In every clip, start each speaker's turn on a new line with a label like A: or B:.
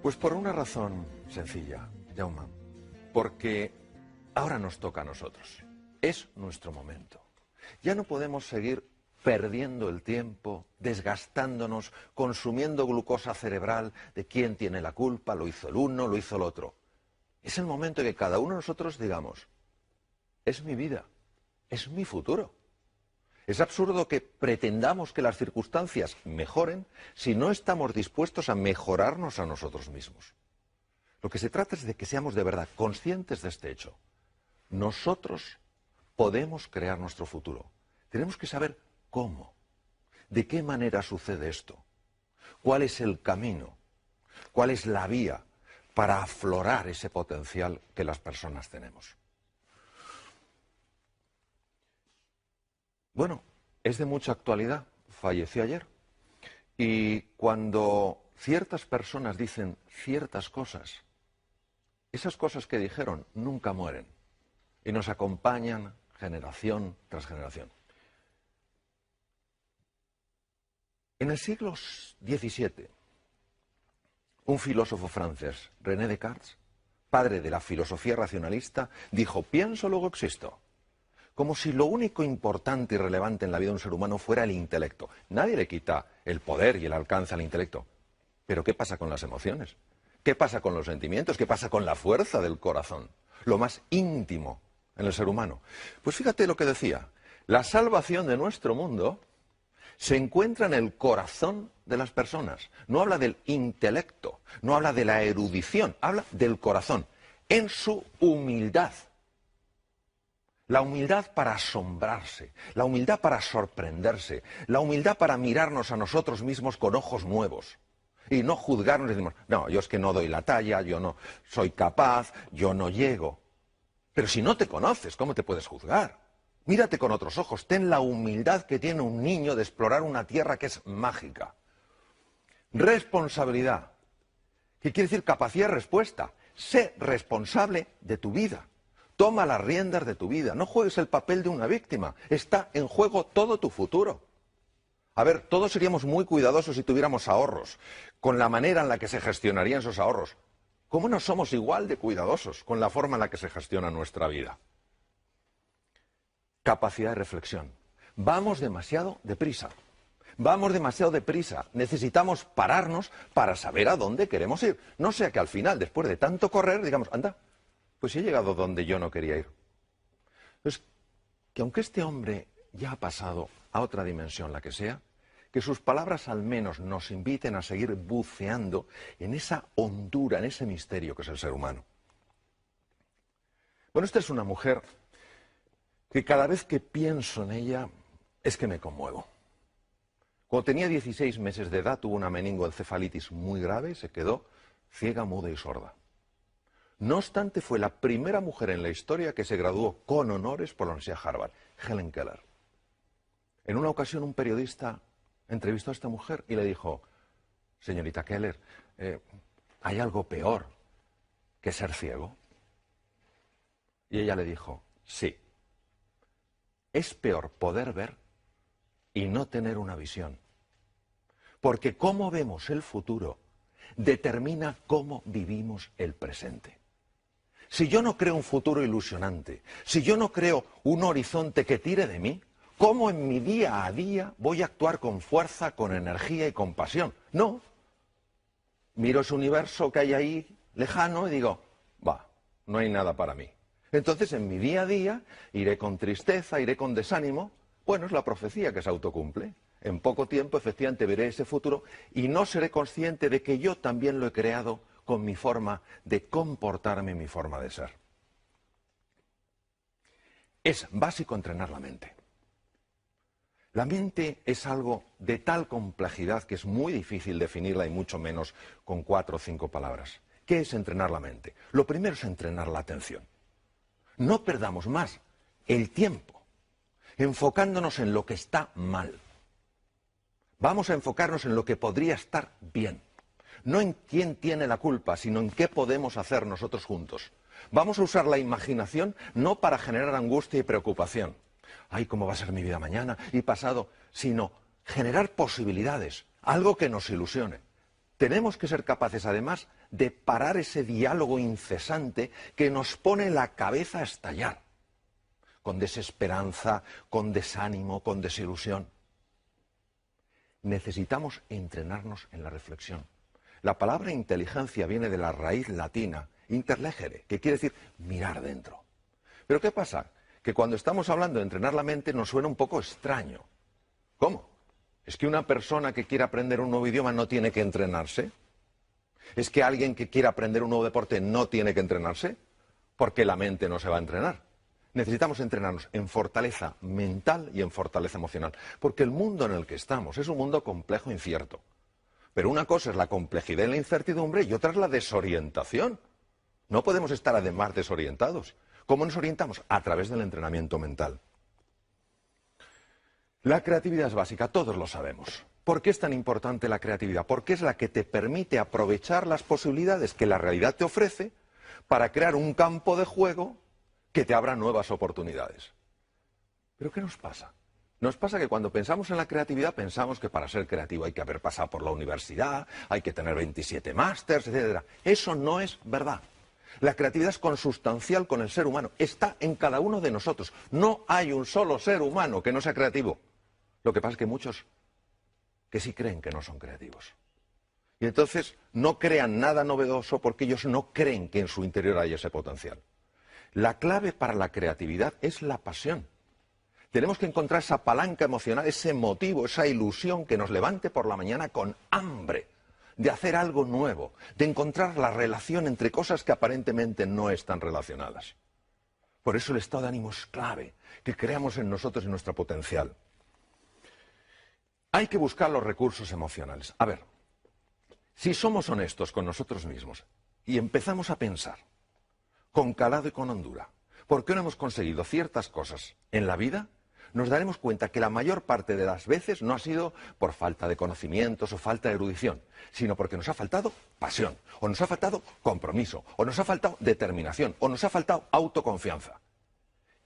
A: Pues por una razón sencilla, Jaume. Porque ahora nos toca a nosotros. Es nuestro momento. Ya no podemos seguir perdiendo el tiempo, desgastándonos, consumiendo glucosa cerebral de quién tiene la culpa, lo hizo el uno, lo hizo el otro. Es el momento en que cada uno de nosotros digamos, es mi vida, es mi futuro. Es absurdo que pretendamos que las circunstancias mejoren si no estamos dispuestos a mejorarnos a nosotros mismos. Lo que se trata es de que seamos de verdad conscientes de este hecho. Nosotros podemos crear nuestro futuro. Tenemos que saber cómo, de qué manera sucede esto, cuál es el camino, cuál es la vía para aflorar ese potencial que las personas tenemos. Bueno, es de mucha actualidad, falleció ayer, y cuando ciertas personas dicen ciertas cosas, esas cosas que dijeron nunca mueren y nos acompañan generación tras generación. En el siglo XVII, un filósofo francés, René Descartes, padre de la filosofía racionalista, dijo, pienso, luego existo. Como si lo único importante y relevante en la vida de un ser humano fuera el intelecto. Nadie le quita el poder y el alcance al intelecto. Pero ¿qué pasa con las emociones? ¿Qué pasa con los sentimientos? ¿Qué pasa con la fuerza del corazón? Lo más íntimo en el ser humano. Pues fíjate lo que decía. La salvación de nuestro mundo se encuentra en el corazón de las personas. No habla del intelecto, no habla de la erudición, habla del corazón, en su humildad. La humildad para asombrarse, la humildad para sorprenderse, la humildad para mirarnos a nosotros mismos con ojos nuevos y no juzgarnos y decimos, no, yo es que no doy la talla, yo no soy capaz, yo no llego. Pero si no te conoces, ¿cómo te puedes juzgar? Mírate con otros ojos, ten la humildad que tiene un niño de explorar una tierra que es mágica. Responsabilidad, que quiere decir capacidad de respuesta. Sé responsable de tu vida. Toma las riendas de tu vida. No juegues el papel de una víctima. Está en juego todo tu futuro. A ver, todos seríamos muy cuidadosos si tuviéramos ahorros, con la manera en la que se gestionarían esos ahorros. ¿Cómo no somos igual de cuidadosos con la forma en la que se gestiona nuestra vida? Capacidad de reflexión. Vamos demasiado deprisa. Vamos demasiado deprisa. Necesitamos pararnos para saber a dónde queremos ir. No sea que al final, después de tanto correr, digamos, anda, pues he llegado donde yo no quería ir. Entonces, que aunque este hombre ya ha pasado a otra dimensión, la que sea, que sus palabras al menos nos inviten a seguir buceando en esa hondura, en ese misterio que es el ser humano. Bueno, esta es una mujer que cada vez que pienso en ella es que me conmuevo. Cuando tenía 16 meses de edad tuvo una meningoencefalitis muy grave y se quedó ciega, muda y sorda. No obstante, fue la primera mujer en la historia que se graduó con honores por la Universidad de Harvard, Helen Keller. En una ocasión un periodista entrevistó a esta mujer y le dijo, señorita Keller, ¿hay algo peor que ser ciego? Y ella le dijo, sí. Es peor poder ver y no tener una visión. Porque cómo vemos el futuro determina cómo vivimos el presente. Si yo no creo un futuro ilusionante, si yo no creo un horizonte que tire de mí, ¿cómo en mi día a día voy a actuar con fuerza, con energía y con pasión? No. Miro ese universo que hay ahí lejano y digo, va, no hay nada para mí. Entonces en mi día a día iré con tristeza, iré con desánimo. Bueno, es la profecía que se autocumple. En poco tiempo efectivamente veré ese futuro y no seré consciente de que yo también lo he creado con mi forma de comportarme, mi forma de ser. Es básico entrenar la mente. La mente es algo de tal complejidad que es muy difícil definirla y mucho menos con 4 o 5 palabras. ¿Qué es entrenar la mente? Lo primero es entrenar la atención. No perdamos más el tiempo enfocándonos en lo que está mal. Vamos a enfocarnos en lo que podría estar bien. No en quién tiene la culpa, sino en qué podemos hacer nosotros juntos. Vamos a usar la imaginación no para generar angustia y preocupación. Ay, ¿cómo va a ser mi vida mañana y pasado? Sino generar posibilidades, algo que nos ilusione. Tenemos que ser capaces, además, de parar ese diálogo incesante que nos pone la cabeza a estallar, con desesperanza, con desánimo, con desilusión. Necesitamos entrenarnos en la reflexión. La palabra inteligencia viene de la raíz latina, interlegere, que quiere decir mirar dentro. Pero ¿qué pasa? Que cuando estamos hablando de entrenar la mente nos suena un poco extraño. ¿Cómo? ¿Es que una persona que quiera aprender un nuevo idioma no tiene que entrenarse? ¿Es que alguien que quiera aprender un nuevo deporte no tiene que entrenarse? Porque la mente no se va a entrenar. Necesitamos entrenarnos en fortaleza mental y en fortaleza emocional. Porque el mundo en el que estamos es un mundo complejo e incierto. Pero una cosa es la complejidad y la incertidumbre y otra es la desorientación. No podemos estar además desorientados. ¿Cómo nos orientamos? A través del entrenamiento mental. La creatividad es básica, todos lo sabemos. ¿Por qué es tan importante la creatividad? Porque es la que te permite aprovechar las posibilidades que la realidad te ofrece para crear un campo de juego que te abra nuevas oportunidades. ¿Pero qué nos pasa? Nos pasa que cuando pensamos en la creatividad pensamos que para ser creativo hay que haber pasado por la universidad, hay que tener 27 másters, etc. Eso no es verdad. La creatividad es consustancial con el ser humano, está en cada uno de nosotros. No hay un solo ser humano que no sea creativo. Lo que pasa es que muchos que sí creen que no son creativos. Y entonces no crean nada novedoso porque ellos no creen que en su interior hay ese potencial. La clave para la creatividad es la pasión. Tenemos que encontrar esa palanca emocional, ese motivo, esa ilusión que nos levante por la mañana con hambre de hacer algo nuevo, de encontrar la relación entre cosas que aparentemente no están relacionadas. Por eso el estado de ánimo es clave, que creamos en nosotros y nuestro potencial. Hay que buscar los recursos emocionales. A ver, si somos honestos con nosotros mismos y empezamos a pensar con calado y con hondura, ¿por qué no hemos conseguido ciertas cosas en la vida? Nos daremos cuenta que la mayor parte de las veces no ha sido por falta de conocimientos o falta de erudición, sino porque nos ha faltado pasión, o nos ha faltado compromiso, o nos ha faltado determinación, o nos ha faltado autoconfianza.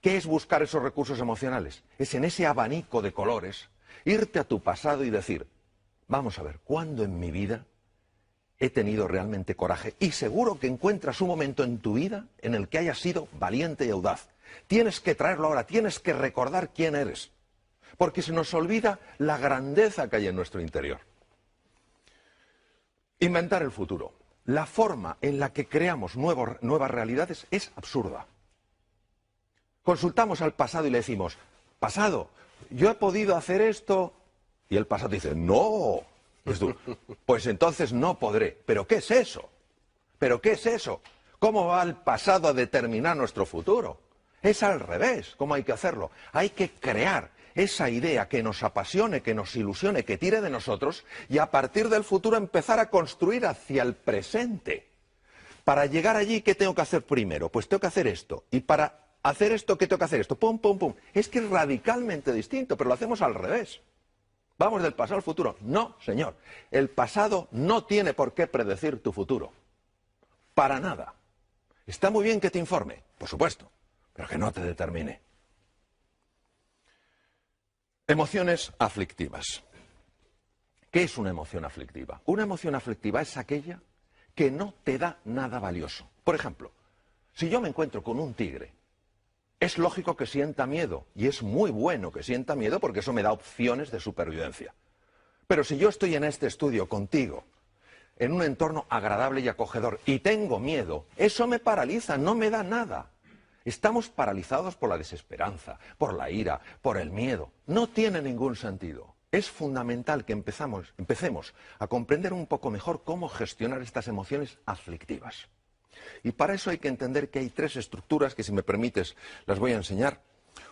A: ¿Qué es buscar esos recursos emocionales? Es en ese abanico de colores irte a tu pasado y decir, vamos a ver, ¿cuándo en mi vida he tenido realmente coraje? Y seguro que encuentras un momento en tu vida en el que hayas sido valiente y audaz. Tienes que traerlo ahora, tienes que recordar quién eres. Porque se nos olvida la grandeza que hay en nuestro interior. Inventar el futuro. La forma en la que creamos nuevas realidades es absurda. Consultamos al pasado y le decimos, pasado, yo he podido hacer esto, y el pasado dice, no. Pues entonces no podré. ¿Pero qué es eso? ¿Pero qué es eso? ¿Cómo va el pasado a determinar nuestro futuro? Es al revés, ¿cómo hay que hacerlo? Hay que crear esa idea que nos apasione, que nos ilusione, que tire de nosotros, y a partir del futuro empezar a construir hacia el presente. Para llegar allí, ¿qué tengo que hacer primero? Pues tengo que hacer esto. Y para hacer esto, ¿qué tengo que hacer esto? Pum, pum, pum. Es que es radicalmente distinto, pero lo hacemos al revés. ¿Vamos del pasado al futuro? No, señor. El pasado no tiene por qué predecir tu futuro. Para nada. Está muy bien que te informe, por supuesto, pero que no te determine. Emociones aflictivas. ¿Qué es una emoción aflictiva? Una emoción aflictiva es aquella que no te da nada valioso. Por ejemplo, si yo me encuentro con un tigre, es lógico que sienta miedo, y es muy bueno que sienta miedo porque eso me da opciones de supervivencia. Pero si yo estoy en este estudio contigo, en un entorno agradable y acogedor, y tengo miedo, eso me paraliza, no me da nada. Estamos paralizados por la desesperanza, por la ira, por el miedo. No tiene ningún sentido. Es fundamental que empecemos a comprender un poco mejor cómo gestionar estas emociones aflictivas. Y para eso hay que entender que hay tres estructuras que, si me permites, las voy a enseñar.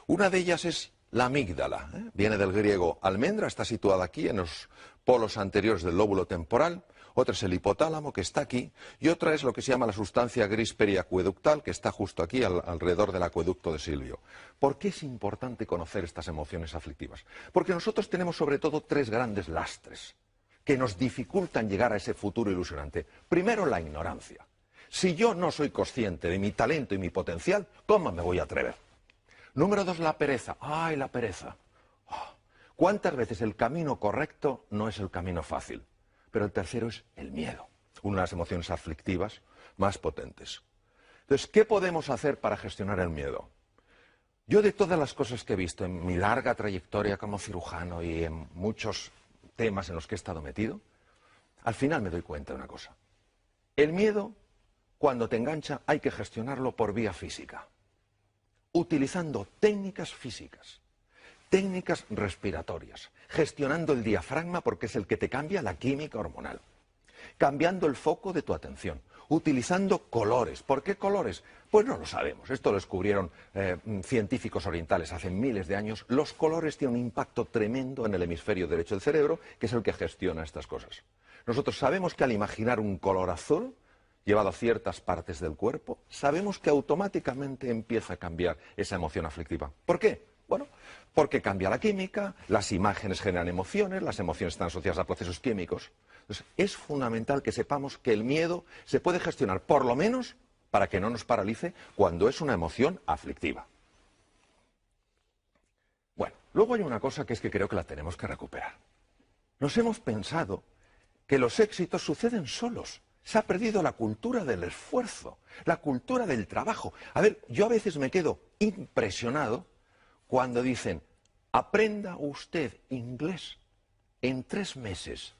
A: Una de ellas es la amígdala. Viene del griego almendra, está situada aquí en los polos anteriores del lóbulo temporal. Otra es el hipotálamo, que está aquí, y otra es lo que se llama la sustancia gris periacueductal, que está justo aquí, alrededor del acueducto de Silvio. ¿Por qué es importante conocer estas emociones aflictivas? Porque nosotros tenemos sobre todo tres grandes lastres que nos dificultan llegar a ese futuro ilusionante. Primero, la ignorancia. Si yo no soy consciente de mi talento y mi potencial, ¿cómo me voy a atrever? Número dos, la pereza. ¡Ay, la pereza! ¿Cuántas veces el camino correcto no es el camino fácil? pero el tercero es el miedo, una de las emociones aflictivas más potentes. Entonces, ¿qué podemos hacer para gestionar el miedo? Yo, de todas las cosas que he visto en mi larga trayectoria como cirujano y en muchos temas en los que he estado metido, al final me doy cuenta de una cosa. El miedo, cuando te engancha, hay que gestionarlo por vía física, utilizando técnicas físicas, técnicas respiratorias, gestionando el diafragma porque es el que te cambia la química hormonal, cambiando el foco de tu atención, utilizando colores. ¿Por qué colores? Pues no lo sabemos. Esto lo descubrieron científicos orientales hace miles de años. Los colores tienen un impacto tremendo en el hemisferio derecho del cerebro, que es el que gestiona estas cosas. Nosotros sabemos que al imaginar un color azul llevado a ciertas partes del cuerpo, sabemos que automáticamente empieza a cambiar esa emoción aflictiva. ¿Por qué? Bueno, porque cambia la química, las imágenes generan emociones, las emociones están asociadas a procesos químicos. Entonces, es fundamental que sepamos que el miedo se puede gestionar, por lo menos, para que no nos paralice cuando es una emoción aflictiva. Bueno, luego hay una cosa que es que creo que la tenemos que recuperar. Nos hemos pensado que los éxitos suceden solos. Se ha perdido la cultura del esfuerzo, la cultura del trabajo. A ver, yo a veces me quedo impresionado cuando dicen, aprenda usted inglés en 3 meses,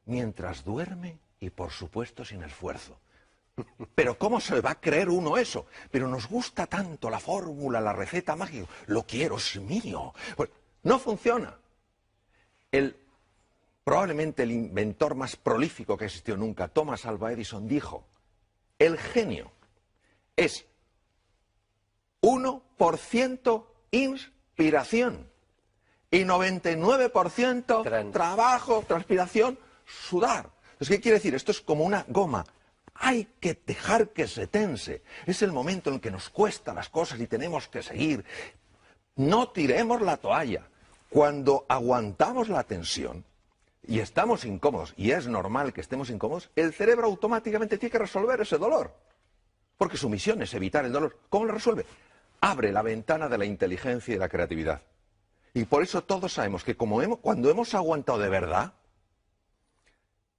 A: mientras duerme y, por supuesto, sin esfuerzo. Pero ¿cómo se va a creer uno eso? Pero nos gusta tanto la fórmula, la receta mágica. Lo quiero, es mío. Pues no funciona. Probablemente el inventor más prolífico que existió nunca, Thomas Alva Edison, dijo, el genio es 1% inspiración y 99% trabajo, transpiración, sudar. Entonces, ¿qué quiere decir? Esto es como una goma. Hay que dejar que se tense. Es el momento en el que nos cuesta las cosas y tenemos que seguir. No tiremos la toalla. Cuando aguantamos la tensión y estamos incómodos, y es normal que estemos incómodos, el cerebro automáticamente tiene que resolver ese dolor. Porque su misión es evitar el dolor. ¿Cómo lo resuelve? Abre la ventana de la inteligencia y de la creatividad. Y por eso todos sabemos que cuando hemos aguantado de verdad,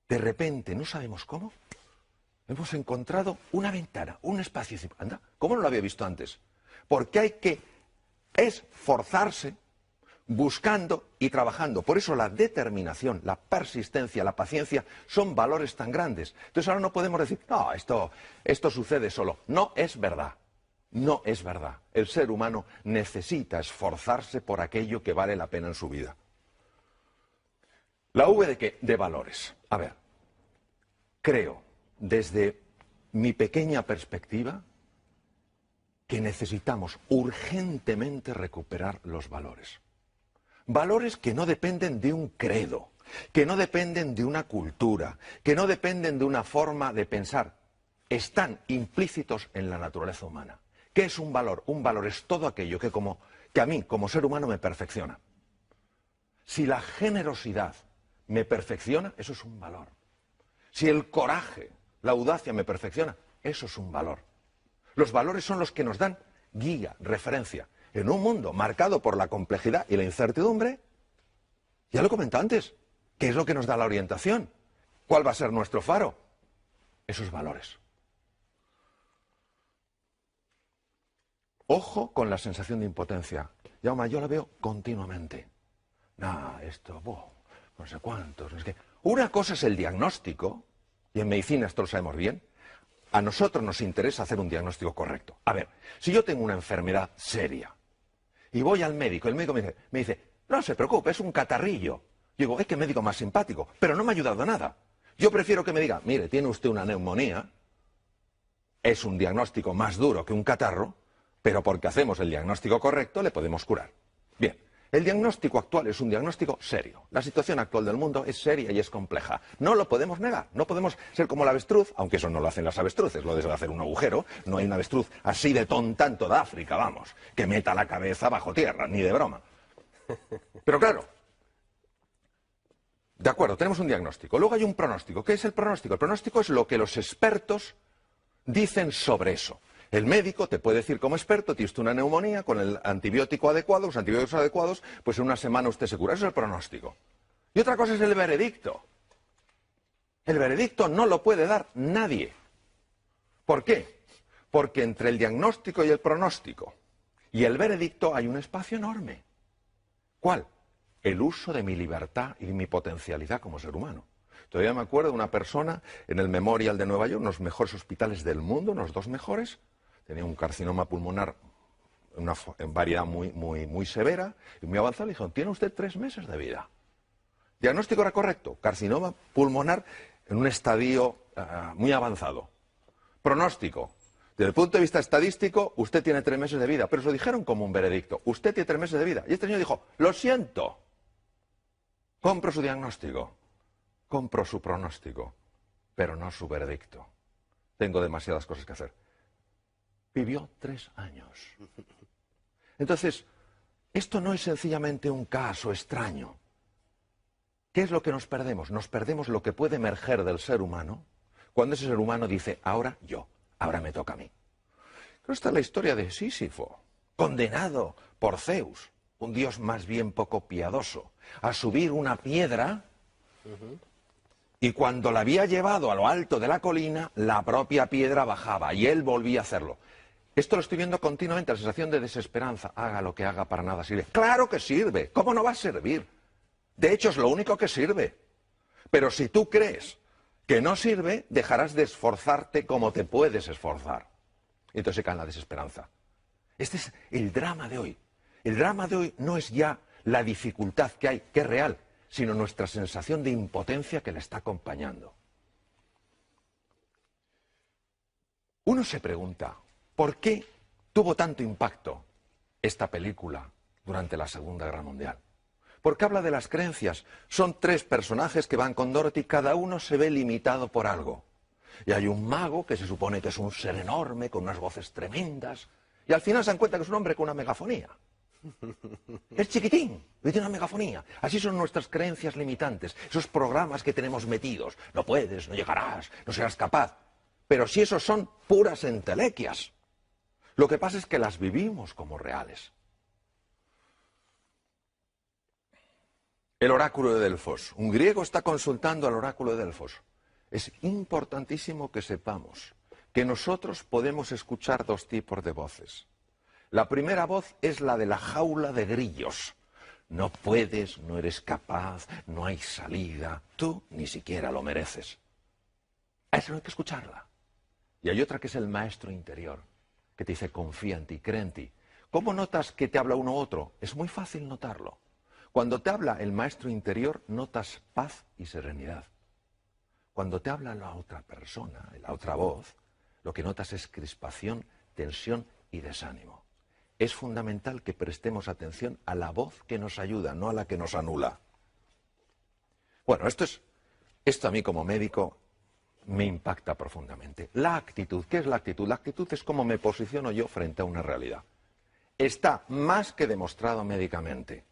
A: de repente, no sabemos cómo, hemos encontrado una ventana, un espacio. Anda, ¿cómo no lo había visto antes? Porque hay que esforzarse buscando y trabajando. Por eso la determinación, la persistencia, la paciencia son valores tan grandes. Entonces ahora no podemos decir, no, esto sucede solo. No es verdad. No es verdad. El ser humano necesita esforzarse por aquello que vale la pena en su vida. ¿La V de qué? De valores. A ver, creo, desde mi pequeña perspectiva, que necesitamos urgentemente recuperar los valores. Valores que no dependen de un credo, que no dependen de una cultura, que no dependen de una forma de pensar. Están implícitos en la naturaleza humana. ¿Qué es un valor? Un valor es todo aquello que a mí, como ser humano, me perfecciona. Si la generosidad me perfecciona, eso es un valor. Si el coraje, la audacia me perfecciona, eso es un valor. Los valores son los que nos dan guía, referencia. En un mundo marcado por la complejidad y la incertidumbre, ya lo comenté antes, ¿qué es lo que nos da la orientación? ¿Cuál va a ser nuestro faro? Esos valores. Ojo con la sensación de impotencia. Jaume, yo la veo continuamente. No sé cuántos. Es que una cosa es el diagnóstico, y en medicina esto lo sabemos bien. A nosotros nos interesa hacer un diagnóstico correcto. A ver, si yo tengo una enfermedad seria y voy al médico, el médico me dice, no se preocupe, es un catarrillo. Yo digo, qué médico más simpático, pero no me ha ayudado a nada. Yo prefiero que me diga, mire, tiene usted una neumonía, es un diagnóstico más duro que un catarro, pero porque hacemos el diagnóstico correcto le podemos curar. Bien, el diagnóstico actual es un diagnóstico serio. La situación actual del mundo es seria y es compleja. No lo podemos negar, no podemos ser como la avestruz, aunque eso no lo hacen las avestruces, lo de hacer un agujero. No hay una avestruz así de tonta en toda África, vamos, que meta la cabeza bajo tierra, ni de broma. Pero claro, de acuerdo, tenemos un diagnóstico. Luego hay un pronóstico. ¿Qué es el pronóstico? El pronóstico es lo que los expertos dicen sobre eso. El médico te puede decir como experto, tiene usted una neumonía, con el antibiótico adecuado, los antibióticos adecuados, pues en una semana usted se cura. Eso es el pronóstico. Y otra cosa es el veredicto. El veredicto no lo puede dar nadie. ¿Por qué? Porque entre el diagnóstico y el pronóstico y el veredicto hay un espacio enorme. ¿Cuál? El uso de mi libertad y mi potencialidad como ser humano. Todavía me acuerdo de una persona en el Memorial de Nueva York, uno de los mejores hospitales del mundo, unos 2 mejores, tenía un carcinoma pulmonar en variedad muy severa y muy avanzada. Le dijeron, tiene usted 3 meses de vida. Diagnóstico era correcto, carcinoma pulmonar en un estadio muy avanzado. Pronóstico, desde el punto de vista estadístico, usted tiene 3 meses de vida, pero se lo dijeron como un veredicto, usted tiene 3 meses de vida. Y este señor dijo, lo siento, compro su diagnóstico, compro su pronóstico, pero no su veredicto. Tengo demasiadas cosas que hacer. Vivió 3 años. Entonces, esto no es sencillamente un caso extraño. ¿Qué es lo que nos perdemos? Nos perdemos lo que puede emerger del ser humano cuando ese ser humano dice, ahora yo, ahora me toca a mí. Pero esta es la historia de Sísifo, condenado por Zeus, un dios más bien poco piadoso, a subir una piedra y cuando la había llevado a lo alto de la colina, la propia piedra bajaba y él volvía a hacerlo. Esto lo estoy viendo continuamente, la sensación de desesperanza. Haga lo que haga, para nada sirve. ¡Claro que sirve! ¿Cómo no va a servir? De hecho, es lo único que sirve. Pero si tú crees que no sirve, dejarás de esforzarte como te puedes esforzar. Y entonces se cae en la desesperanza. Este es el drama de hoy. El drama de hoy no es ya la dificultad que hay, que es real, sino nuestra sensación de impotencia que le está acompañando. Uno se pregunta, ¿por qué tuvo tanto impacto esta película durante la Segunda Guerra Mundial? Porque habla de las creencias. Son 3 personajes que van con Dorothy, cada uno se ve limitado por algo. Y hay un mago que se supone que es un ser enorme, con unas voces tremendas, y al final se dan cuenta que es un hombre con una megafonía. Es chiquitín, y tiene una megafonía. Así son nuestras creencias limitantes, esos programas que tenemos metidos. No puedes, no llegarás, no serás capaz. Pero si esos son puras entelequias. Lo que pasa es que las vivimos como reales. El oráculo de Delfos. Un griego está consultando al oráculo de Delfos. Es importantísimo que sepamos que nosotros podemos escuchar 2 tipos de voces. La primera voz es la de la jaula de grillos. No puedes, no eres capaz, no hay salida, tú ni siquiera lo mereces. A eso no hay que escucharla. Y hay otra que es el maestro interior, que te dice confía en ti, cree en ti. ¿Cómo notas que te habla uno u otro? Es muy fácil notarlo. Cuando te habla el maestro interior, notas paz y serenidad. Cuando te habla la otra persona, la otra voz, lo que notas es crispación, tensión y desánimo. Es fundamental que prestemos atención a la voz que nos ayuda, no a la que nos anula. Bueno, esto a mí como médico me impacta profundamente. La actitud, ¿qué es la actitud? La actitud es cómo me posiciono yo frente a una realidad. Está más que demostrado médicamente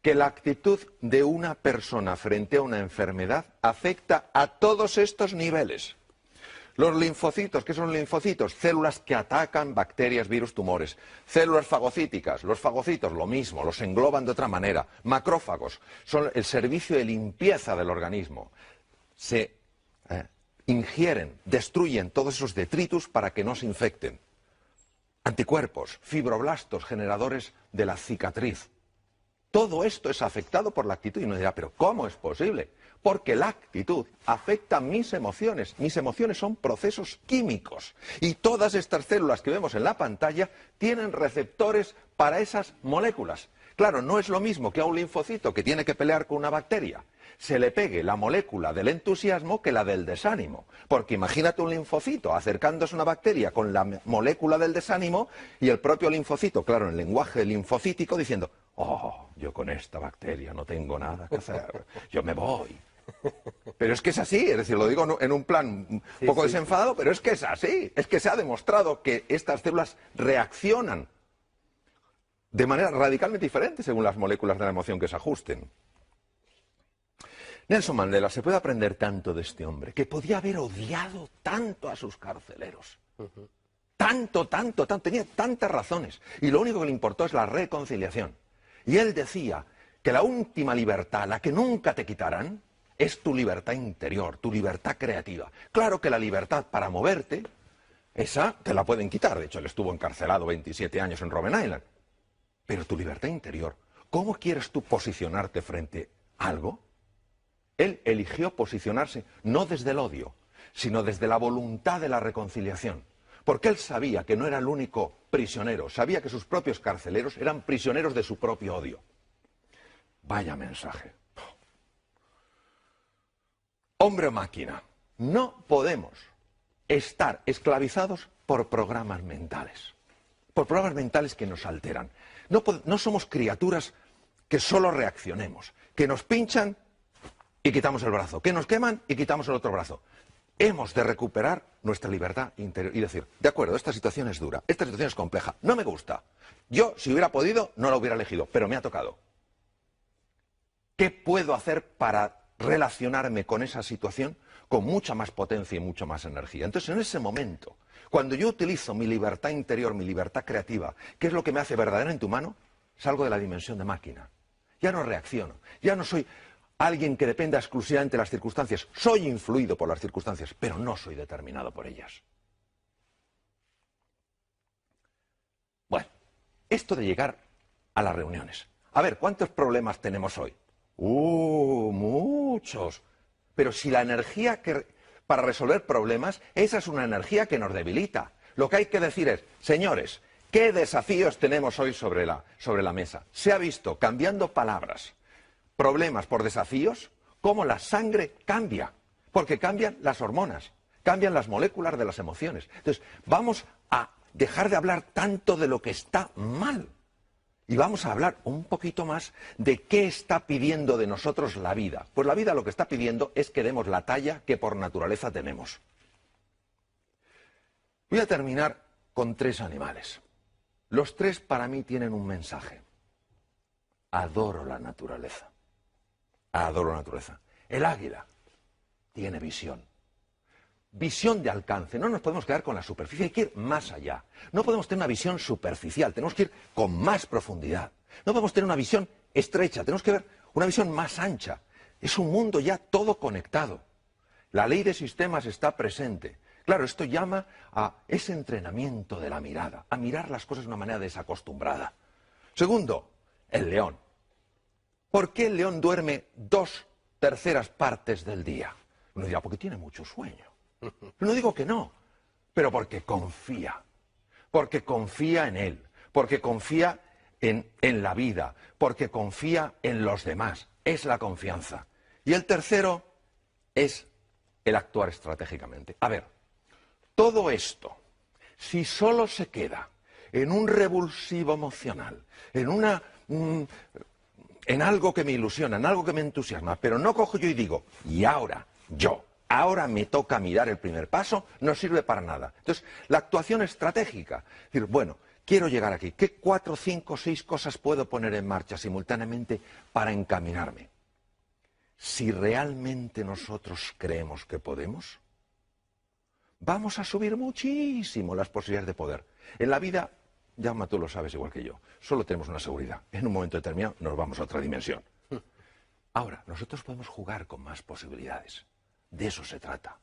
A: que la actitud de una persona frente a una enfermedad afecta a todos estos niveles. Los linfocitos, ¿qué son linfocitos? Células que atacan bacterias, virus, tumores. Células fagocíticas, los fagocitos, lo mismo, los engloban de otra manera. Macrófagos, son el servicio de limpieza del organismo. Se ingieren, destruyen todos esos detritus para que no se infecten. Anticuerpos, fibroblastos, generadores de la cicatriz. Todo esto es afectado por la actitud. Y uno dirá, ¿pero cómo es posible? Porque la actitud afecta mis emociones. Mis emociones son procesos químicos. Y todas estas células que vemos en la pantalla tienen receptores para esas moléculas. Claro, no es lo mismo que a un linfocito que tiene que pelear con una bacteria se le pegue la molécula del entusiasmo que la del desánimo. Porque imagínate un linfocito acercándose a una bacteria con la molécula del desánimo y el propio linfocito, claro, en el lenguaje linfocítico, diciendo, oh, yo con esta bacteria no tengo nada que hacer, yo me voy. Pero es que es así, es decir, lo digo en un plan un poco desenfadado, pero es que es así. Es que se ha demostrado que estas células reaccionan de manera radicalmente diferente según las moléculas de la emoción que se ajusten. Nelson Mandela, se puede aprender tanto de este hombre, que podía haber odiado tanto a sus carceleros. Tanto, tenía tantas razones. Y lo único que le importó es la reconciliación. Y él decía que la última libertad, la que nunca te quitarán, es tu libertad interior, tu libertad creativa. Claro que la libertad para moverte, esa te la pueden quitar. De hecho, él estuvo encarcelado 27 años en Robben Island. Pero tu libertad interior, ¿cómo quieres tú posicionarte frente a algo? Él eligió posicionarse no desde el odio, sino desde la voluntad de la reconciliación. Porque él sabía que no era el único prisionero, sabía que sus propios carceleros eran prisioneros de su propio odio. Vaya mensaje. Hombre o máquina, no podemos estar esclavizados por programas mentales. Por programas mentales que nos alteran. No somos criaturas que solo reaccionemos, que nos pinchan y quitamos el brazo, que nos queman y quitamos el otro brazo. Hemos de recuperar nuestra libertad interior y decir, de acuerdo, esta situación es dura, esta situación es compleja, no me gusta. Yo, si hubiera podido, no la hubiera elegido, pero me ha tocado. ¿Qué puedo hacer para relacionarme con esa situación con mucha más potencia y mucha más energía? Entonces, en ese momento, cuando yo utilizo mi libertad interior, mi libertad creativa, ¿qué es lo que me hace verdaderamente humano? Salgo de la dimensión de máquina. Ya no reacciono, ya no soy alguien que dependa exclusivamente de las circunstancias. Soy influido por las circunstancias, pero no soy determinado por ellas. Bueno, esto de llegar a las reuniones. A ver, ¿cuántos problemas tenemos hoy? Muchos. Pero si la energía para resolver problemas, esa es una energía que nos debilita. Lo que hay que decir es, señores, ¿qué desafíos tenemos hoy sobre la mesa? Se ha visto, cambiando palabras, problemas por desafíos, cómo la sangre cambia, porque cambian las hormonas, cambian las moléculas de las emociones. Entonces, vamos a dejar de hablar tanto de lo que está mal y vamos a hablar un poquito más de qué está pidiendo de nosotros la vida. Pues la vida lo que está pidiendo es que demos la talla que por naturaleza tenemos. Voy a terminar con 3 animales. Los 3 para mí tienen un mensaje. Adoro la naturaleza. Adoro la naturaleza. El águila tiene visión. Visión de alcance. No nos podemos quedar con la superficie, hay que ir más allá. No podemos tener una visión superficial, tenemos que ir con más profundidad. No podemos tener una visión estrecha, tenemos que ver una visión más ancha. Es un mundo ya todo conectado. La ley de sistemas está presente. Claro, esto llama a ese entrenamiento de la mirada, a mirar las cosas de una manera desacostumbrada. Segundo, el león. ¿Por qué el león duerme 2/3 partes del día? Uno dirá, porque tiene mucho sueño. No digo que no, pero porque confía en él, porque confía en la vida, porque confía en los demás. Es la confianza. Y el tercero es el actuar estratégicamente. A ver, todo esto, si solo se queda en un revulsivo emocional, en algo que me ilusiona, en algo que me entusiasma, pero no cojo yo y digo, y ahora me toca mirar el primer paso, no sirve para nada. Entonces, la actuación estratégica, es decir, bueno, quiero llegar aquí, ¿qué 4, 5, 6 cosas puedo poner en marcha simultáneamente para encaminarme? Si realmente nosotros creemos que podemos, vamos a subir muchísimo las posibilidades de poder. En la vida, Jaume, tú lo sabes igual que yo, solo tenemos una seguridad. En un momento determinado nos vamos a otra dimensión. Ahora, nosotros podemos jugar con más posibilidades. De eso se trata.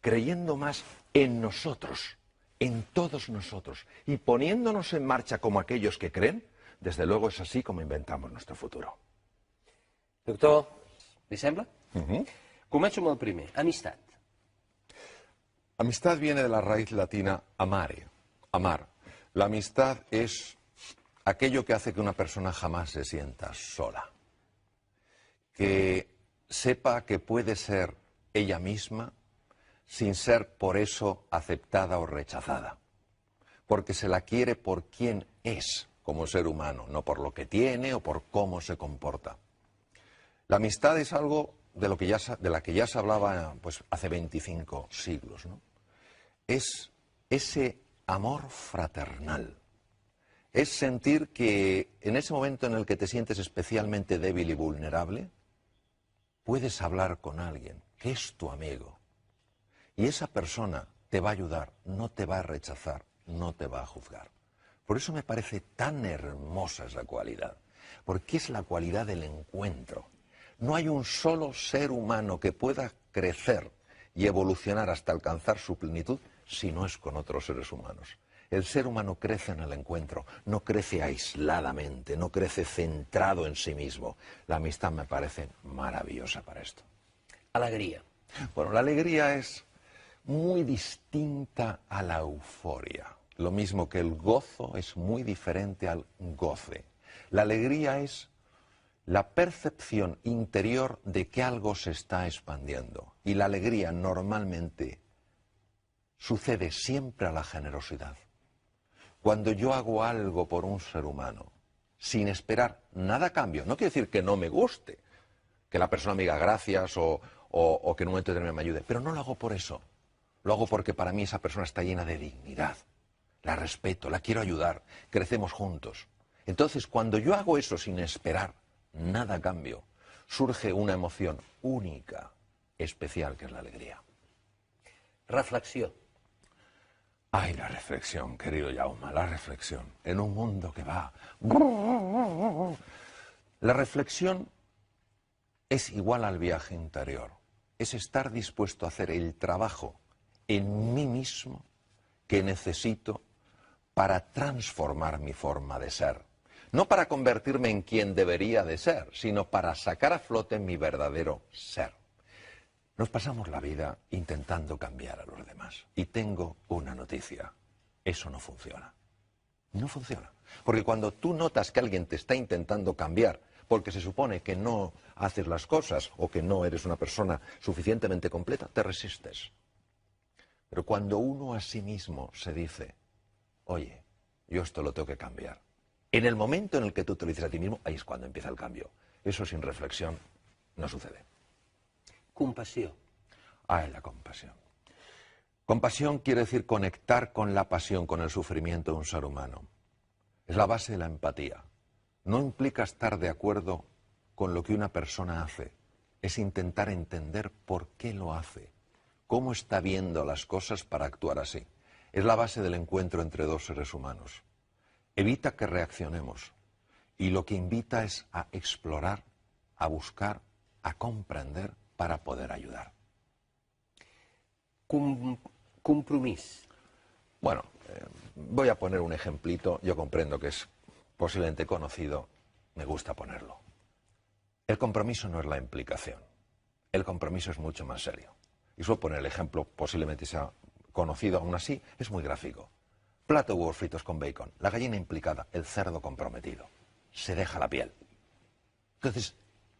A: Creyendo más en nosotros, en todos nosotros, y poniéndonos en marcha como aquellos que creen, desde luego es así como inventamos nuestro futuro.
B: Doctor, li sembla? Començo amb el primer, amistat.
C: Amistad viene de la raíz latina amare, amar. La amistad es aquello que hace que una persona jamás se sienta sola. Que sepa que puede ser ella misma sin ser por eso aceptada o rechazada. Porque se la quiere por quien es como ser humano, no por lo que tiene o por cómo se comporta. La amistad es algo de la que ya se hablaba pues, hace 25 siglos, ¿no? Es ese amor fraternal. Es sentir que en ese momento en el que te sientes especialmente débil y vulnerable, puedes hablar con alguien que es tu amigo. Y esa persona te va a ayudar, no te va a rechazar, no te va a juzgar. Por eso me parece tan hermosa esa cualidad, porque es la cualidad del encuentro. No hay un solo ser humano que pueda crecer y evolucionar hasta alcanzar su plenitud si no es con otros seres humanos. El ser humano crece en el encuentro, no crece aisladamente, no crece centrado en sí mismo. La amistad me parece maravillosa para esto.
B: Alegria.
C: Bueno, la alegría es muy distinta a la euforia. Lo mismo que el gozo es muy diferente al goce. La alegría es la percepción interior de que algo se está expandiendo. Y la alegría normalmente sucede siempre a la generosidad. Cuando yo hago algo por un ser humano, sin esperar nada a cambio, no quiere decir que no me guste, que la persona me diga gracias o que en un momento determinado me ayude, pero no lo hago por eso. Lo hago porque para mí esa persona está llena de dignidad. La respeto, la quiero ayudar, crecemos juntos. Entonces, cuando yo hago eso sin esperar nada a cambio, surge una emoción única, especial, que es la alegría.
B: Reflexió.
C: Ay, la reflexión, querido Jaume, la reflexión. En un mundo que va... La reflexión es igual al viaje interior. Es estar dispuesto a hacer el trabajo en mí mismo que necesito para transformar mi forma de ser. No para convertirme en quien debería de ser, sino para sacar a flote mi verdadero ser. Nos pasamos la vida intentando cambiar a los demás. Y tengo una noticia. Eso no funciona. No funciona. Porque cuando tú notas que alguien te está intentando cambiar, porque se supone que no haces las cosas o que no eres una persona suficientemente completa, te resistes. Pero cuando uno a sí mismo se dice, oye, yo esto lo tengo que cambiar. En el momento en el que tú te lo dices a ti mismo, ahí es cuando empieza el cambio. Eso sin reflexión no sucede.
B: Compassió.
C: Ay, la compasión. Compasión quiere decir conectar con la pasión, con el sufrimiento de un ser humano. Es la base de la empatía. No implica estar de acuerdo con lo que una persona hace. Es intentar entender por qué lo hace. Cómo está viendo las cosas para actuar así. Es la base del encuentro entre dos seres humanos. Evita que reaccionemos. Y lo que invita es a explorar, a buscar, a comprender para poder ayudar.
B: Compromís.
C: Bueno, voy a poner un ejemplito. Yo comprendo que es posiblemente conocido. Me gusta ponerlo. El compromiso no es la implicación. El compromiso es mucho más serio. Y suelo poner el ejemplo, posiblemente sea conocido, aún así, es muy gráfico. Plato de huevos fritos con bacon. La gallina implicada, el cerdo comprometido. Se deja la piel. Entonces,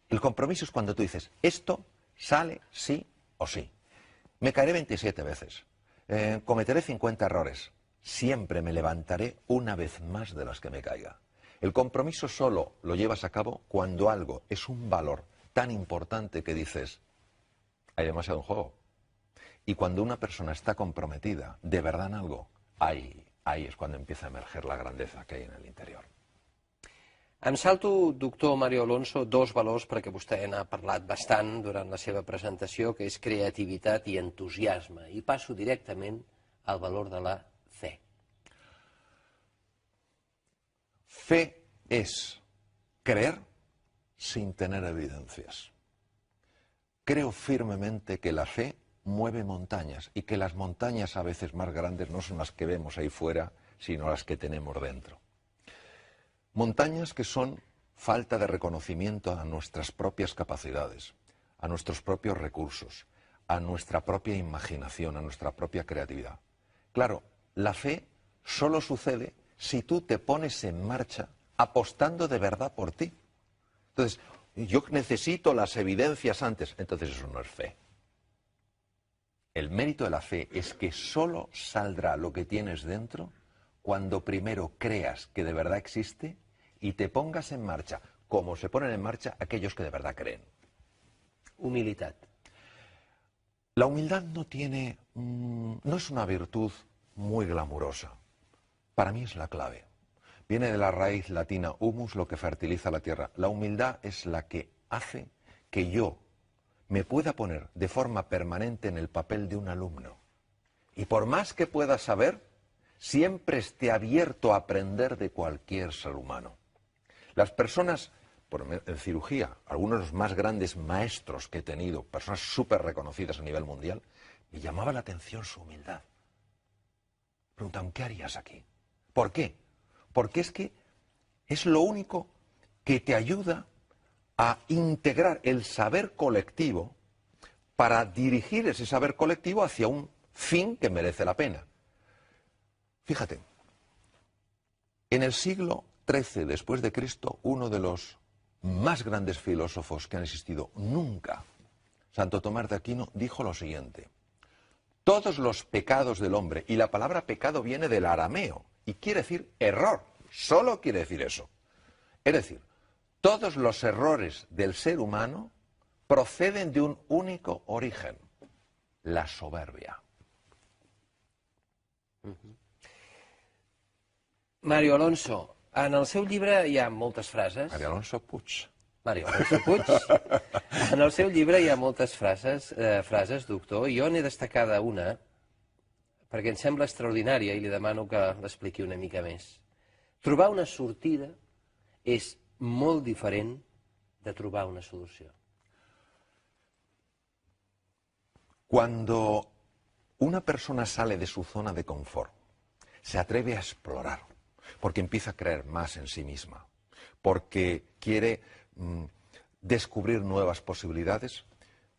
C: el compromiso es cuando tú dices, esto sale sí o sí. Me caeré 27 veces. Cometeré 50 errores. Siempre me levantaré una vez más de las que me caiga. El compromiso solo lo llevas a cabo cuando algo es un valor tan importante que dices, hay demasiado en juego. Y cuando una persona está comprometida de verdad en algo, ahí es cuando empieza a emerger la grandeza que hay en el interior.
B: Em salto, doctor Mario Alonso, dos valors perquè vostè n'ha parlat bastant durant la seva presentació, que és creativitat i entusiasme. I passo directament al valor de la fe.
C: Fe es creer sin tener evidencias. Creo firmemente que la fe mueve montañas y que las montañas a veces más grandes no son las que vemos ahí fuera, sino las que tenemos dentro. Montañas que son falta de reconocimiento a nuestras propias capacidades, a nuestros propios recursos, a nuestra propia imaginación, a nuestra propia creatividad. Claro, la fe solo sucede si tú te pones en marcha apostando de verdad por ti. Entonces, yo necesito las evidencias antes, entonces eso no es fe. El mérito de la fe es que solo saldrá lo que tienes dentro cuando primero creas que de verdad existe y te pongas en marcha, como se ponen en marcha aquellos que de verdad creen.
B: Humilitat.
C: La humildad no es una virtud muy glamurosa. Para mí es la clave. Viene de la raíz latina humus, lo que fertiliza la tierra. La humildad es la que hace que yo me pueda poner de forma permanente en el papel de un alumno. Y por más que pueda saber, siempre esté abierto a aprender de cualquier ser humano. Las personas en cirugía, algunos de los más grandes maestros que he tenido, personas súper reconocidas a nivel mundial, me llamaba la atención su humildad. Preguntaban, ¿qué harías aquí? ¿Por qué? Porque es que es lo único que te ayuda a integrar el saber colectivo para dirigir ese saber colectivo hacia un fin que merece la pena. Fíjate, en el siglo XIII después de Cristo, uno de los más grandes filósofos que han existido nunca, Santo Tomás de Aquino, dijo lo siguiente: todos los pecados del hombre, y la palabra pecado viene del arameo, y quiere decir error, solo quiere decir eso. Es decir, todos los errores del ser humano proceden de un único origen, la soberbia.
B: Mario Alonso, en el seu llibre hi ha moltes frases.
C: Mario Alonso Puig.
B: Mario Alonso Puig. En el seu llibre hi ha moltes frases, doctor, i jo n'he destacada una, perquè em sembla extraordinària i li demano que l'expliqui una mica més. Trobar una sortida és molt diferent de trobar una solució.
C: Cuando una persona sale de su zona de confort, se atreve a explorar, porque empieza a creer más en sí misma, porque quiere descubrir nuevas posibilidades,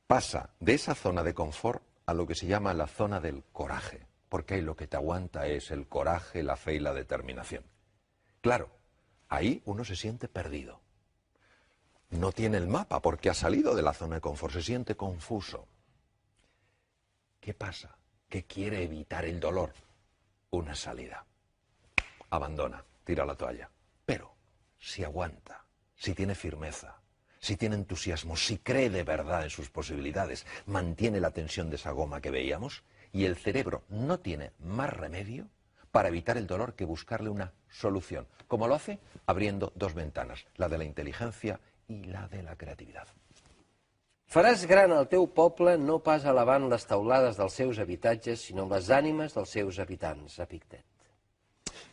C: pasa de esa zona de confort a lo que se llama la zona del coraje, porque ahí lo que te aguanta es el coraje, la fe y la determinación. Claro, ahí uno se siente perdido. No tiene el mapa porque ha salido de la zona de confort, se siente confuso. ¿Qué pasa? Que quiere evitar el dolor. Una salida. Abandona, tira la toalla. Pero si aguanta, si tiene firmeza, si tiene entusiasmo, si cree de verdad en sus posibilidades, mantiene la tensión de esa goma que veíamos, y el cerebro no tiene más remedio para evitar el dolor que buscarle una solución. Como lo hace abriendo dos ventanas, la de la inteligencia y la de la creatividad.
B: Faràs gran el teu poble no pas elevant les teulades dels seus habitatges, sinó les ànimes dels seus habitants, Epictet.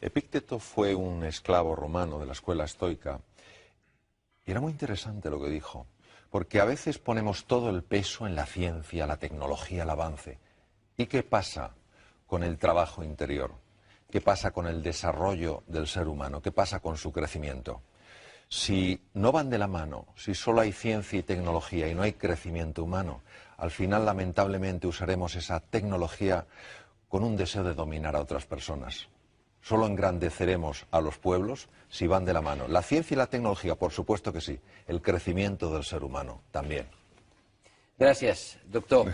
C: Epicteto fue un esclavo romano de la escuela estoica y era muy interesante lo que dijo, porque a veces ponemos todo el peso en la ciencia, la tecnología, el avance. ¿Y qué pasa con el trabajo interior? ¿Qué pasa con el desarrollo del ser humano? ¿Qué pasa con su crecimiento? Si no van de la mano, si solo hay ciencia y tecnología y no hay crecimiento humano, al final lamentablemente usaremos esa tecnología con un deseo de dominar a otras personas. Solo engrandeceremos a los pueblos si van de la mano. La ciencia y la tecnología, por supuesto que sí. El crecimiento del ser humano también.
B: Gràcies, doctor.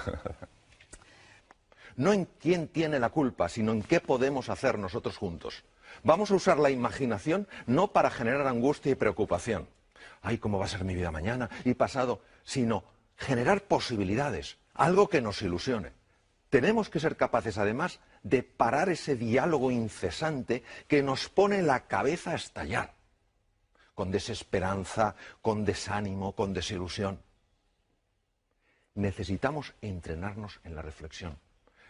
A: No en quién tiene la culpa, sino en qué podemos hacer nosotros juntos. Vamos a usar la imaginación no para generar angustia y preocupación. Ay, ¿cómo va a ser mi vida mañana y pasado? Sino generar posibilidades, algo que nos ilusione. Tenemos que ser capaces, además, de parar ese diálogo incesante que nos pone la cabeza a estallar, con desesperanza, con desánimo, con desilusión. Necesitamos entrenarnos en la reflexión.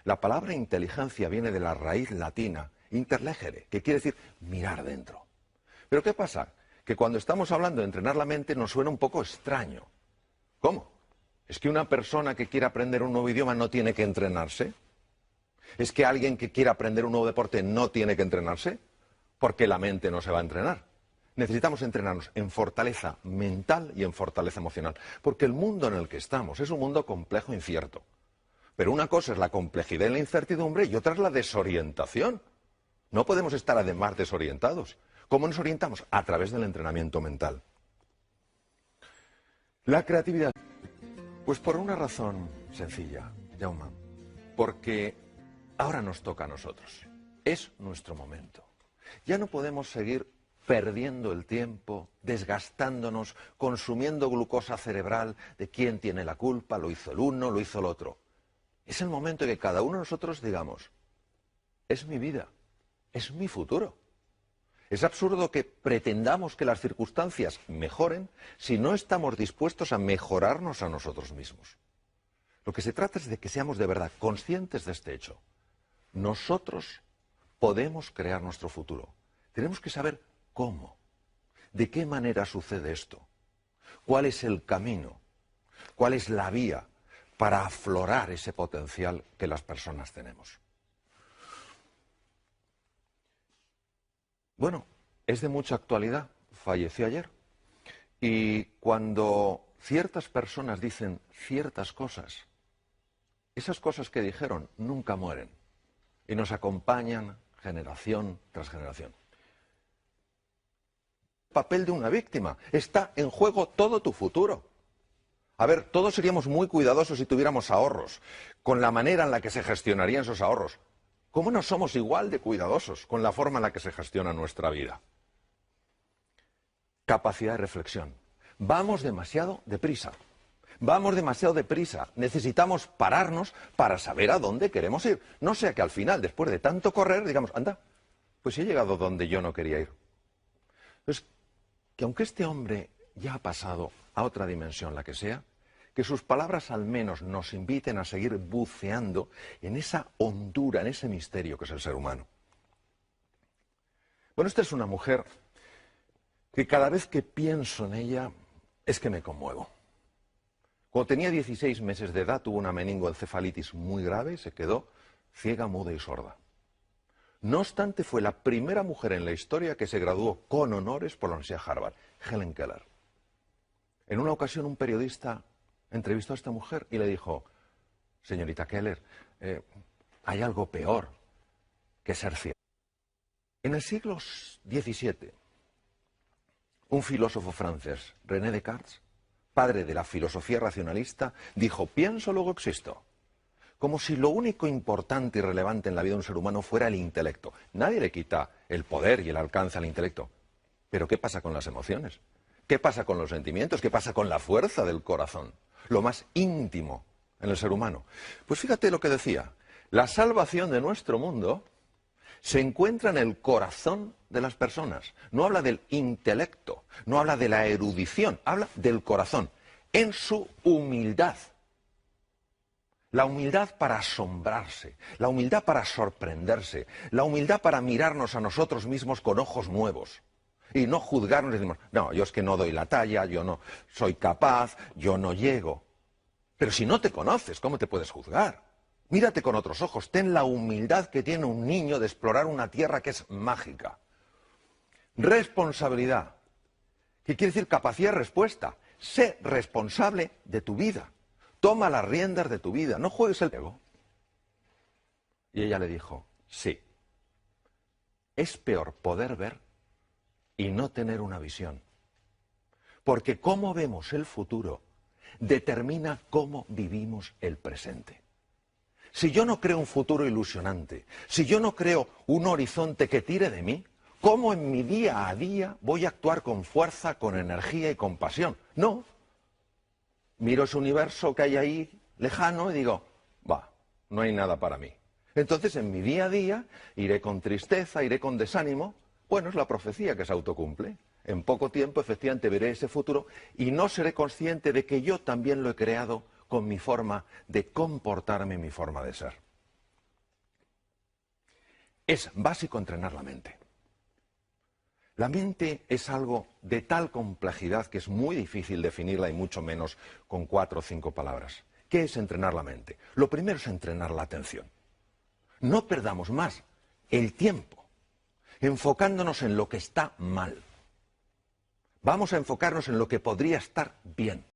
A: La palabra inteligencia viene de la raíz latina, interlegere, que quiere decir mirar dentro. Pero ¿qué pasa? Que cuando estamos hablando de entrenar la mente nos suena un poco extraño. ¿Cómo? ¿Es que una persona que quiere aprender un nuevo idioma no tiene que entrenarse? ¿Es que alguien que quiere aprender un nuevo deporte no tiene que entrenarse? Porque la mente no se va a entrenar. Necesitamos entrenarnos en fortaleza mental y en fortaleza emocional. Porque el mundo en el que estamos es un mundo complejo e incierto. Pero una cosa es la complejidad y la incertidumbre y otra es la desorientación. No podemos estar además desorientados. ¿Cómo nos orientamos? A través del entrenamiento mental. La creatividad. Pues por una razón sencilla, Jaume. Porque ahora nos toca a nosotros. Es nuestro momento. Ya no podemos seguir perdiendo el tiempo, desgastándonos, consumiendo glucosa cerebral de quién tiene la culpa, lo hizo el uno, lo hizo el otro. Es el momento en que cada uno de nosotros digamos, es mi vida, es mi futuro. Es absurdo que pretendamos que las circunstancias mejoren si no estamos dispuestos a mejorarnos a nosotros mismos. Lo que se trata es de que seamos de verdad conscientes de este hecho. Nosotros podemos crear nuestro futuro. Tenemos que saber cómo, de qué manera sucede esto. cuál es el camino, cuál es la vía para aflorar ese potencial que las personas tenemos. Bueno, es de mucha actualidad, falleció ayer, y cuando ciertas personas dicen ciertas cosas, esas cosas que dijeron nunca mueren y nos acompañan generación tras generación. El papel de una víctima, está en juego todo tu futuro. A ver, todos seríamos muy cuidadosos si tuviéramos ahorros, con la manera en la que se gestionarían esos ahorros. ¿Cómo no somos igual de cuidadosos con la forma en la que se gestiona nuestra vida? Capacidad de reflexión. Vamos demasiado deprisa. Vamos demasiado deprisa. Necesitamos pararnos para saber a dónde queremos ir. No sea que al final, después de tanto correr, digamos, anda, pues he llegado donde yo no quería ir. Entonces, que aunque este hombre ya ha pasado a otra dimensión, la que sea, que sus palabras al menos nos inviten a seguir buceando en esa hondura, en ese misterio que es el ser humano. Bueno, esta es una mujer que cada vez que pienso en ella es que me conmuevo. Cuando tenía 16 meses de edad tuvo una meningoencefalitis muy grave y se quedó ciega, muda y sorda. No obstante, fue la primera mujer en la historia que se graduó con honores por la Universidad de Harvard, Helen Keller. En una ocasión un periodista entrevistó a esta mujer y le dijo, señorita Keller, hay algo peor que ser ciega. En el siglo XVII, un filósofo francés, René Descartes, padre de la filosofía racionalista, dijo, pienso, luego existo. Como si lo único importante y relevante en la vida de un ser humano fuera el intelecto. Nadie le quita el poder y el alcance al intelecto. Pero ¿qué pasa con las emociones? ¿Qué pasa con los sentimientos? ¿Qué pasa con la fuerza del corazón? Lo más íntimo en el ser humano. Pues fíjate lo que decía. La salvación de nuestro mundo se encuentra en el corazón de las personas. No habla del intelecto, no habla de la erudición, habla del corazón, en su humildad. La humildad para asombrarse, la humildad para sorprenderse, la humildad para mirarnos a nosotros mismos con ojos nuevos. Y no juzgarnos y decimos, no, yo es que no doy la talla, yo no soy capaz, yo no llego. Pero si no te conoces, ¿cómo te puedes juzgar? Mírate con otros ojos, ten la humildad que tiene un niño de explorar una tierra que es mágica. Responsabilidad, que quiere decir capacidad de respuesta. Sé responsable de tu vida. Toma las riendas de tu vida, no juegues el ego. Y ella le dijo, sí, es peor poder ver y no tener una visión. Porque cómo vemos el futuro determina cómo vivimos el presente. Si yo no creo un futuro ilusionante, si yo no creo un horizonte que tire de mí, ¿cómo en mi día a día voy a actuar con fuerza, con energía y con pasión? No. Miro ese universo que hay ahí lejano y digo, va, no hay nada para mí. Entonces en mi día a día iré con tristeza, iré con desánimo. Bueno, es la profecía que se autocumple. En poco tiempo efectivamente veré ese futuro y no seré consciente de que yo también lo he creado con mi forma de comportarme, mi forma de ser. Es básico entrenar la mente. La mente es algo de tal complejidad que es muy difícil definirla y mucho menos con 4 o 5 palabras. ¿Qué es entrenar la mente? Lo primero es entrenar la atención. No perdamos más el tiempo enfocándonos en lo que está mal. Vamos a enfocarnos en lo que podría estar bien.